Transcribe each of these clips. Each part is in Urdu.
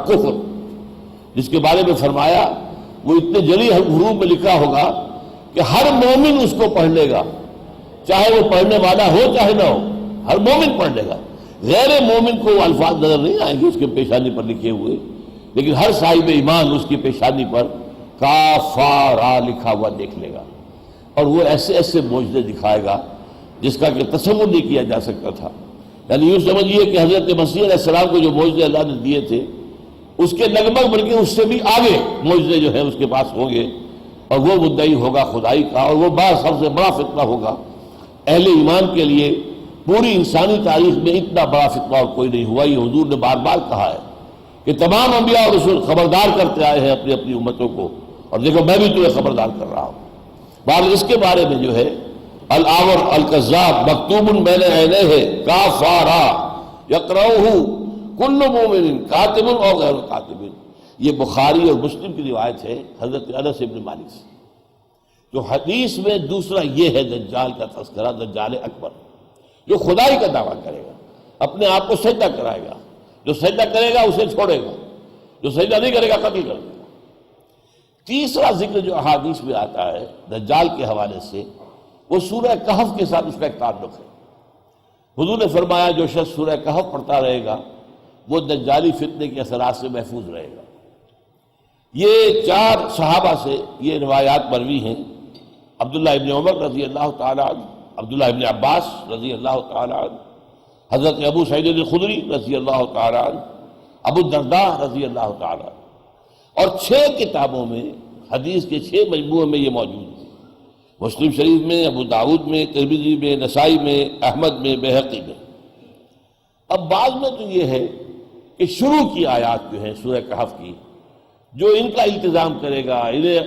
کفر، جس کے بارے میں فرمایا وہ اتنے جلی حروف میں لکھا ہوگا کہ ہر مومن اس کو پڑھ لے گا، چاہے وہ پڑھنے والا ہو چاہے نہ ہو، ہر مومن پڑھ لے گا۔ غیر مومن کو وہ الفاظ نظر نہیں آئیں گے اس کے پیشانی پر لکھے ہوئے، لیکن ہر صاحب ایمان اس کی پیشانی پر کافارا لکھا ہوا دیکھ لے گا، اور وہ ایسے ایسے معجزے دکھائے گا جس کا کہ تصور نہیں کیا جا سکتا تھا۔ یعنی یوں سمجھیے کہ حضرت مسیح علیہ السلام کو جو معجزے اللہ نے دیے تھے اس کے لگ بھگ بلکہ اس سے بھی آگے معجزے جو ہیں اس کے پاس ہوں گے، اور وہ مدعی ہوگا خدائی کا، اور وہ سب سے بڑا فتنہ ہوگا اہل ایمان کے لیے۔ پوری انسانی تاریخ میں اتنا بڑا فتنہ اور کوئی نہیں ہوا۔ یہ حضور نے بار بار کہا ہے کہ تمام انبیاء اور رسول خبردار کرتے آئے ہیں اپنی اپنی امتوں کو، اور دیکھو میں بھی تمہیں خبردار کر رہا ہوں۔ بہرحال اس کے بارے میں جو ہے الاور الکذاب مکتوب بین عینیہ کافارا یقرؤہ کل مومن کاتب اور غیر کاتب، یہ بخاری اور مسلم کی روایت ہے حضرت انس بن مالک سے۔ جو حدیث میں دوسرا یہ ہے دجال کا تذکرہ، دجال اکبر جو خدائی کا دعویٰ کرے گا، اپنے آپ کو سجدہ کرائے گا، جو سجدہ کرے گا اسے چھوڑے گا، جو سجدہ نہیں کرے گا قتل کر دے گا۔ تیسرا ذکر جو احادیث میں آتا ہے دجال کے حوالے سے وہ سورہ کہف کے ساتھ اس کا ایک تعلق ہے۔ حضور نے فرمایا جو شخص سورہ کہف پڑھتا رہے گا وہ دجالی فتنے کے اثرات سے محفوظ رہے گا۔ یہ 4 صحابہ سے یہ روایات مروی ہیں، عبداللہ ابن عمر رضی اللہ تعالیٰ عنہ، عبداللہ ابن عباس رضی اللہ تعالیٰ عنہ، حضرت ابو سعید الخدری رضی اللہ تعالیٰ عنہ، ابو الدرداء رضی اللہ تعالیٰ عنہ، اور 6 کتابوں میں حدیث کے 6 مجموعے میں یہ موجود ہے، مسلم شریف میں، ابو داؤد میں، ترمذی میں، نسائی میں، احمد میں، بہقی میں۔ اب بعض میں تو یہ ہے کہ شروع کی آیات جو ہیں سورہ کہف کی، جو ان کا التزام کرے گا،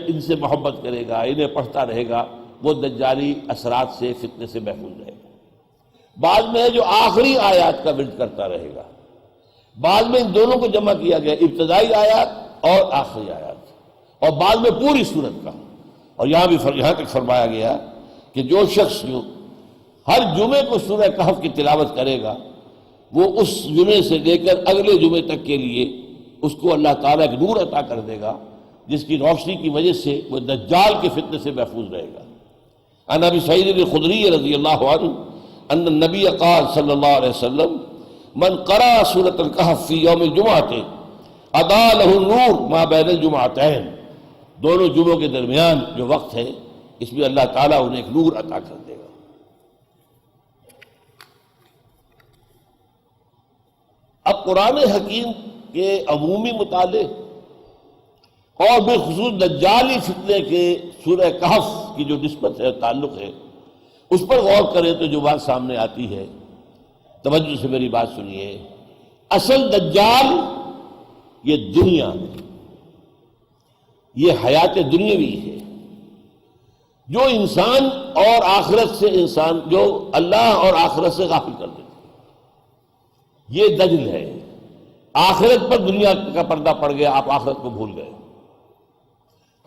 ان سے محبت کرے گا، انہیں پڑھتا رہے گا، وہ دجالی اثرات سے فتنے سے محفوظ رہے گا۔ بعض میں ہے جو آخری آیات کا ورد کرتا رہے گا، بعض میں ان دونوں کو جمع کیا گیا، ابتدائی آیات اور آخری آیات، اور بعض میں پوری سورت کا۔ اور یہاں تک فرمایا گیا کہ جو شخص جو ہر جمعے کو سورہ کہف کی تلاوت کرے گا وہ اس جمعے سے لے کر اگلے جمعے تک کے لیے اس کو اللہ تعالیٰ ایک نور عطا کر دے گا جس کی روشنی کی وجہ سے وہ دجال کے فتنے سے محفوظ رہے گا۔ عن ابی سعید الخدری رضی اللہ عنہ ان النبی قال صلی اللہ علیہ وسلم من قرأ سورۃ الکہف فی یوم الجمعۃ اضاء له النور ما بین الجمعتین، دونوں جمعوں کے درمیان جو وقت ہے اس میں اللہ تعالیٰ انہیں ایک نور عطا کر دے گا۔ اب قرآن حکیم کے عمومی مطالعے اور بالخصوص دجالی فتنے کے سورہ کہف کی جو نسبت ہے، تعلق ہے، اس پر غور کریں تو جو بات سامنے آتی ہے، توجہ سے میری بات سنیے۔ اصل دجال یہ دنیا ہے، یہ حیات دنیاوی ہے، جو انسان اور آخرت سے انسان جو اللہ اور آخرت سے غافل کر دیتا ہے، یہ دجل ہے۔ آخرت پر دنیا کا پردہ پڑ گیا، آپ آخرت کو بھول گئے۔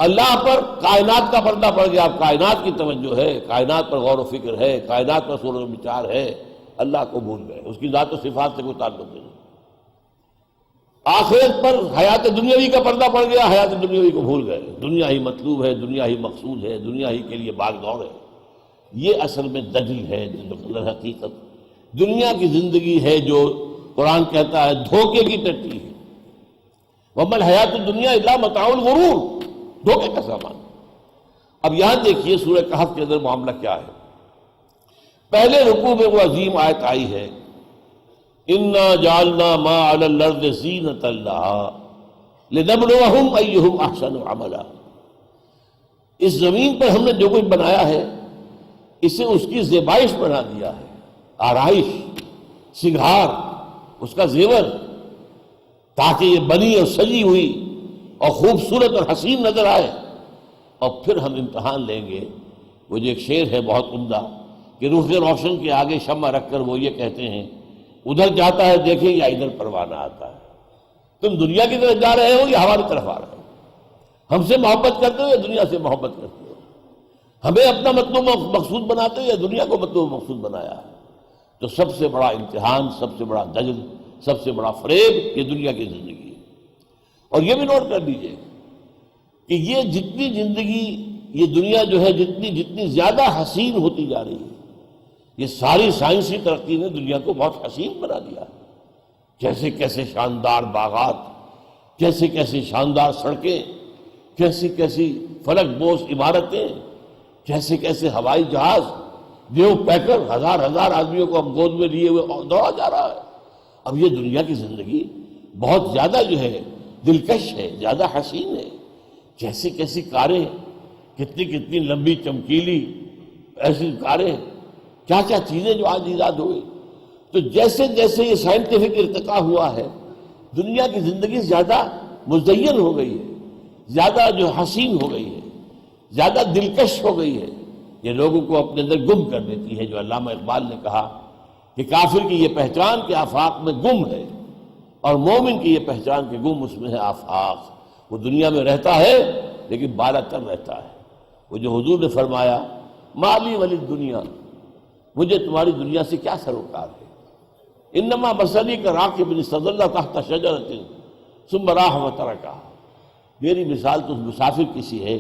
اللہ پر کائنات کا پردہ پڑ گیا، آپ کائنات کی توجہ ہے، کائنات پر غور و فکر ہے، کائنات پر سوچ و بچار ہے، اللہ کو بھول گئے، اس کی ذات و صفات سے کوئی تعلق نہیں۔ آخرت پر حیات دنیاوی کا پردہ پڑ گیا، حیات دنیاوی کو بھول گئے، دنیا ہی مطلوب ہے، دنیا ہی مقصود ہے، دنیا ہی کے لیے بھاگ دوڑ ہے۔ یہ اصل میں دجل ہے، در حقیقت دنیا کی زندگی ہے جو قرآن کہتا ہے دھوکے کی ٹٹی ہے۔ وَمَا الْحَيَاةُ الدُّنْيَا إِلَّا مَتَاعُ الْغُرُورِ، دھوکے کا سامان۔ اب یہاں دیکھیے سورہ کہف کے اندر معاملہ کیا ہے۔ پہلے رکوع میں وہ عظیم آیت آئی ہے اِنَّا جَعَلْنَا مَا عَلَى الْأَرْضِ زِينَةً لَهَا لِنَبْلُوَهُمْ أَيُّهُمْ أَحْسَنُ عَمَلًا، اس زمین پر ہم نے جو کچھ بنایا ہے اسے اس کی زیبائش بنا دیا ہے، آرائش، سنگھار، اس کا زیور، تاکہ یہ بنی اور سجی ہوئی اور خوبصورت اور حسین نظر آئے، اور پھر ہم امتحان لیں گے۔ وہ جو ایک شعر ہے بہت عمدہ کہ روح روشن کے آگے شمع رکھ کر وہ یہ کہتے ہیں ادھر جاتا ہے دیکھیں یا ادھر پروانہ آتا ہے، تم دنیا کی طرف جا رہے ہو یا ہماری طرف آ رہے ہو، ہم سے محبت کرتے ہو یا دنیا سے محبت کرتے ہو، ہمیں اپنا مطلوب مقصود بناتے ہو یا دنیا کو مطلوب مقصود بنایا ہے۔ تو سب سے بڑا امتحان، سب سے بڑا دجل، سب سے بڑا فریب یہ دنیا کی زندگی ہے۔ اور یہ بھی نوٹ کر لیجئے کہ یہ جتنی زندگی، یہ دنیا جو ہے جتنی زیادہ حسین ہوتی جا رہی ہے، یہ ساری سائنسی ترقی نے دنیا کو بہت حسین بنا دیا. کیسے کیسے شاندار باغات، کیسے کیسے شاندار سڑکیں، کیسی کیسی فلک بوس عمارتیں، کیسے کیسے ہوائی جہاز، دیو پیکر ہزار آدمیوں کو اب گود میں لیے ہوئے دوڑا جا رہا ہے. اب یہ دنیا کی زندگی بہت زیادہ جو ہے دلکش ہے، زیادہ حسین ہے. کیسی کیسی کاریں، کتنی لمبی چمکیلی ایسی کاریں، کیا کیا چیزیں جو آج ایجاد ہوئی. تو جیسے جیسے یہ سائنٹیفک ارتقا ہوا ہے، دنیا کی زندگی زیادہ مزین ہو گئی ہے، زیادہ جو حسین ہو گئی ہے، زیادہ دلکش ہو گئی ہے. یہ لوگوں کو اپنے اندر گم کر دیتی ہے. جو علامہ اقبال نے کہا کہ کافر کی یہ پہچان کہ آفاق میں گم ہے، اور مومن کی یہ پہچان کہ گم اس میں ہے آفاق. وہ دنیا میں رہتا ہے لیکن بالا تر رہتا ہے. وہ جو حضور نے فرمایا مالی ولی دنیا، مجھے تمہاری دنیا سے کیا سروکار ہے. انما مثلی کا راکب استظل تحت شجرۃ ثم راح وترکہ، میری مثال تو مسافر کسی ہے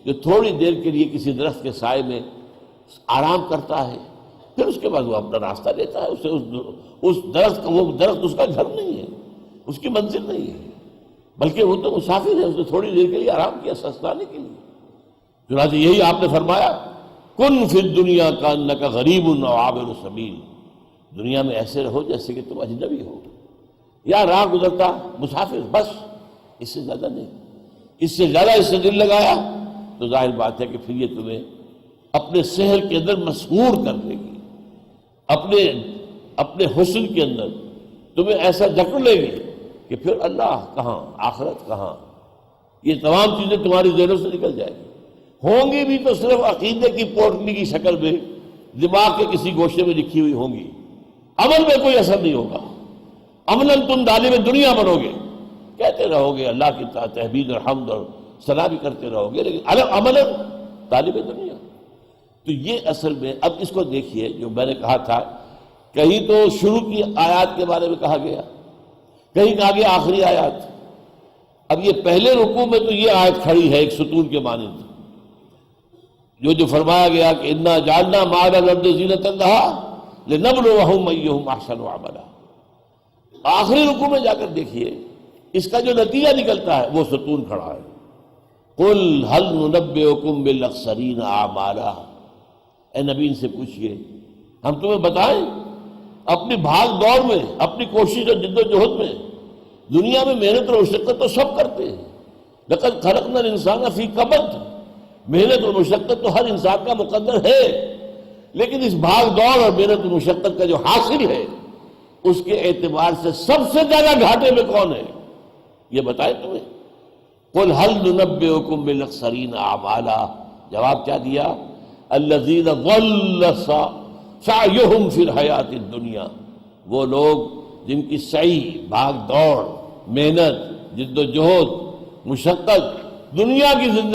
جو تھوڑی دیر کے لیے کسی درخت کے سائے میں آرام کرتا ہے، پھر اس کے بعد وہ اپنا راستہ لیتا ہے. اسے اس درخت کا، وہ درخت اس کا گھر نہیں ہے، اس کی منزل نہیں ہے، بلکہ وہ تو مسافر ہے، اس نے تھوڑی دیر کے لیے آرام کیا سستانے کے لیے. چنانچہ یہی آپ نے فرمایا کن فی الدنیا کانک غریب او عابر سبیل، دنیا میں ایسے رہو جیسے کہ تم اجنبی ہو یا راہ گزرتا مسافر، بس اس سے زیادہ نہیں. اس سے زیادہ اس سے دل لگایا تو ظاہر بات ہے کہ پھر یہ تمہیں اپنے سحر کے اندر مسحور کر دے گی، اپنے حسن کے اندر تمہیں ایسا جکڑ لے گی کہ پھر اللہ کہاں، آخرت کہاں. یہ تمام چیزیں تمہاری ذہنوں سے نکل جائیں گی. ہوں گی بھی تو صرف عقیدے کی پوٹلی کی شکل میں، دماغ کے کسی گوشے میں لکھی ہوئی ہوں گی. عمل میں کوئی اثر نہیں ہوگا. عملاً تم ظالم دنیا بنو گے، کہتے رہو گے اللہ کی تحمید اور حمد اور ثنا بھی کرتے رہو گے، لیکن عملاً ظالم دنیا. تو یہ اصل میں اب اس کو دیکھیے، جو میں نے کہا تھا کہیں تو شروع کی آیات کے بارے میں کہا گیا، کہیں کہا گیا آخری آیات. اب یہ پہلے رکوع میں تو یہ آیت کھڑی ہے ایک ستون کے مانند، جو فرمایا گیا کہ انا جعلنا ما علی الارض زینۃ لہا لنبلوہم ایہم احسن عملا. آخری رکوع میں جا کر دیکھیے اس کا جو نتیجہ نکلتا ہے وہ ستون کھڑا ہے. قل هل ننبئکم بالاخسرین اعمالا، اے نبی ان سے پوچھئے ہم تمہیں بتائیں اپنی بھاگ دوڑ میں، اپنی کوشش اور جد و جہد میں، دنیا میں محنت اور مشقت تو سب کرتے ہیں. لقد خلقنا الانسان فی کبد، محنت اور مشقت تو ہر انسان کا مقدر ہے، لیکن اس بھاگ دوڑ اور محنت اور مشقت کا جو حاصل ہے اس کے اعتبار سے سب سے زیادہ گھاٹے میں کون ہے یہ بتائیں تمہیں. قل هل ننبئکم بالاخسرین اعمالا، جواب کیا دیا؟ الذین ضل سعیہم فی الحیاۃ الدنیا، وہ لوگ جن کی سعی، بھاگ دوڑ، محنت، جد و جہد، مشقت دنیا کی زندگی